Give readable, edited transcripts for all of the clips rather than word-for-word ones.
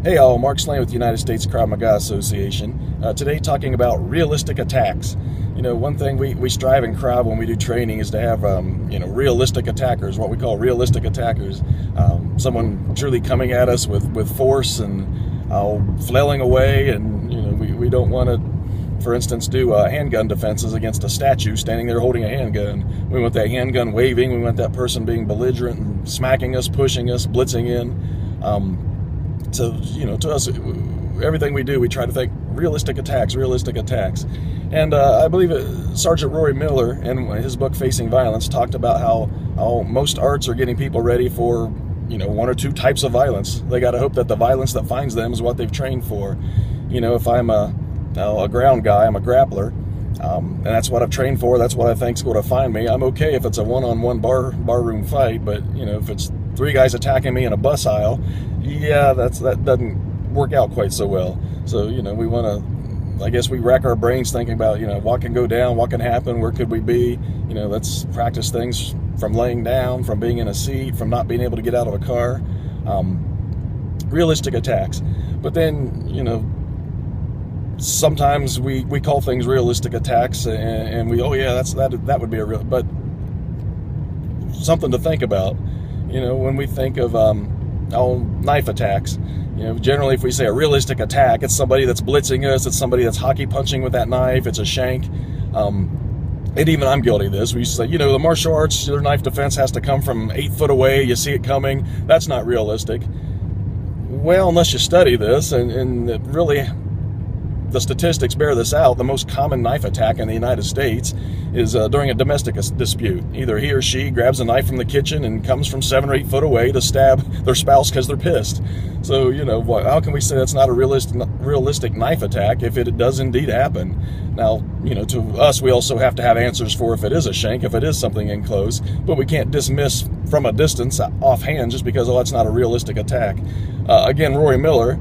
Hey all, Mark Slane with the United States Krav Maga Association. Today talking about realistic attacks. You know, one thing we strive in Krav when we do training is to have, realistic attackers, what we call realistic attackers. Someone truly coming at us with force and flailing away, and we don't want to, for instance, do handgun defenses against a statue standing there holding a handgun. We want that handgun waving, we want that person being belligerent and smacking us, pushing us, blitzing in. So, to us, everything we do, we try to think realistic attacks. And I believe Sergeant Rory Miller, in his book Facing Violence, talked about how most arts are getting people ready for, one or two types of violence. They got to hope that the violence that finds them is what they've trained for. If I'm a ground guy, I'm a grappler, and that's what I've trained for, that's what I think's going to find me. I'm okay if it's a one-on-one barroom fight, but, if it's three guys attacking me in a bus aisle, yeah, that doesn't work out quite so well. So, we want to, I guess we rack our brains thinking about, what can go down, what can happen, where could we be? Let's practice things from laying down, from being in a seat, from not being able to get out of a car. Realistic attacks. But then, sometimes we call things realistic attacks, and we, that would be a real, but something to think about. When we think of knife attacks, generally if we say a realistic attack, it's somebody that's blitzing us, it's somebody that's hockey punching with that knife, it's a shank. And even I'm guilty of this. We used to say, the martial arts, their knife defense has to come from 8 foot away, you see it coming. That's not realistic. Well, unless you study this, and it really, the statistics bear this out, the most common knife attack in the United States is during a domestic dispute. Either he or she grabs a knife from the kitchen and comes from 7 or 8 foot away to stab their spouse because they're pissed. So, how can we say that's not a realistic knife attack if it does indeed happen? Now, to us, we also have to have answers for if it is a shank, if it is something in close, but we can't dismiss from a distance offhand just because, that's not a realistic attack. Again, Rory Miller,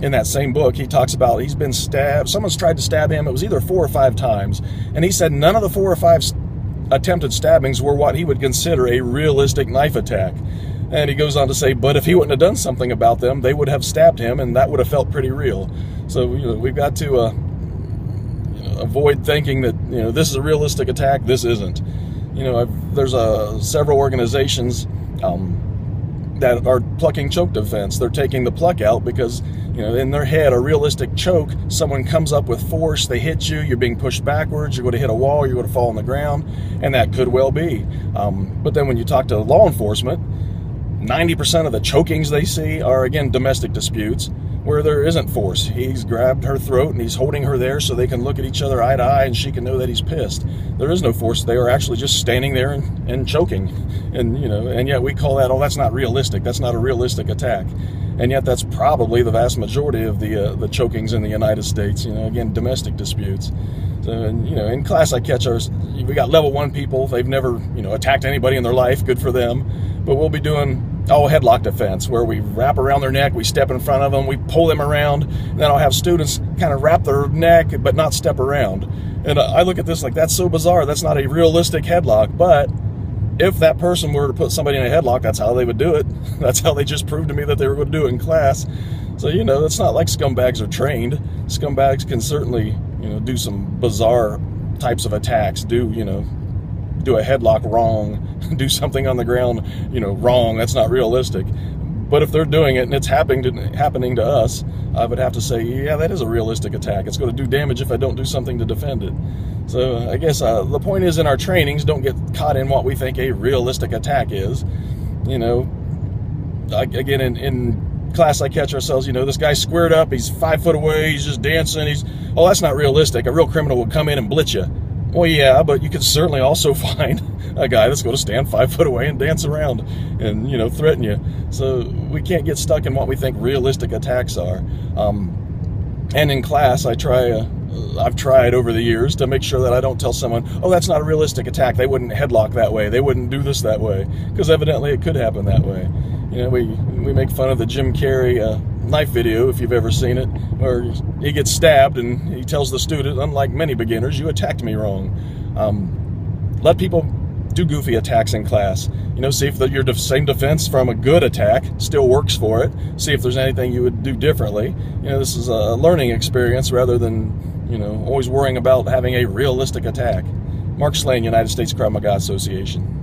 in that same book, he talks about he's been stabbed. Someone's tried to stab him. It was either 4 or 5 times. And he said none of the 4 or 5 attempted stabbings were what he would consider a realistic knife attack. And he goes on to say, but if he wouldn't have done something about them, they would have stabbed him, and that would have felt pretty real. So, we've got to avoid thinking that, this is a realistic attack, this isn't. There's several organizations that are plucking choke defense. They're taking the pluck out because, in their head, a realistic choke, someone comes up with force, they hit you, you're being pushed backwards, you're going to hit a wall, you're going to fall on the ground, and that could well be. But then when you talk to law enforcement, 90% of the chokings they see are, again, domestic disputes where there isn't force. He's grabbed her throat and he's holding her there so they can look at each other eye to eye and she can know that he's pissed. There is no force. They are actually just standing there and choking. And yet we call that, that's not realistic. That's not a realistic attack. And yet that's probably the vast majority of the chokings in the United States, again, domestic disputes. So, in class I catch we got level 1 people. They've never, attacked anybody in their life. Good for them. But we'll be doing headlock defense, where we wrap around their neck, we step in front of them, we pull them around, and then I'll have students kind of wrap their neck but not step around. And I look at this like, that's so bizarre. That's not a realistic headlock. But if that person were to put somebody in a headlock, that's how they would do it. That's how they just proved to me that they were going to do it in class. So, it's not like scumbags are trained. Scumbags can certainly, do some bizarre types of attacks, do a headlock wrong, do something on the ground, wrong. That's not realistic. But if they're doing it and it's happening to us, I would have to say, yeah, that is a realistic attack. It's going to do damage if I don't do something to defend it. So I guess the point is, in our trainings, don't get caught in what we think a realistic attack is. Again, in class I catch ourselves, this guy's squared up, he's 5 foot away, he's just dancing, that's not realistic. A real criminal would come in and blitz you. Well, yeah, but you could certainly also find a guy that's going to stand 5 foot away and dance around and, threaten you. So we can't get stuck in what we think realistic attacks are. And in class, I've tried over the years to make sure that I don't tell someone, that's not a realistic attack. They wouldn't headlock that way. They wouldn't do this that way. Because evidently it could happen that way. We make fun of the Jim Carrey knife video, if you've ever seen it, where he gets stabbed and he tells the student, unlike many beginners, you attacked me wrong. Let people do goofy attacks in class. You know, see if your same defense from a good attack still works for it. See if there's anything you would do differently. You know, this is a learning experience rather than, you know, always worrying about having a realistic attack. Mark Slane, United States Krav Maga Association.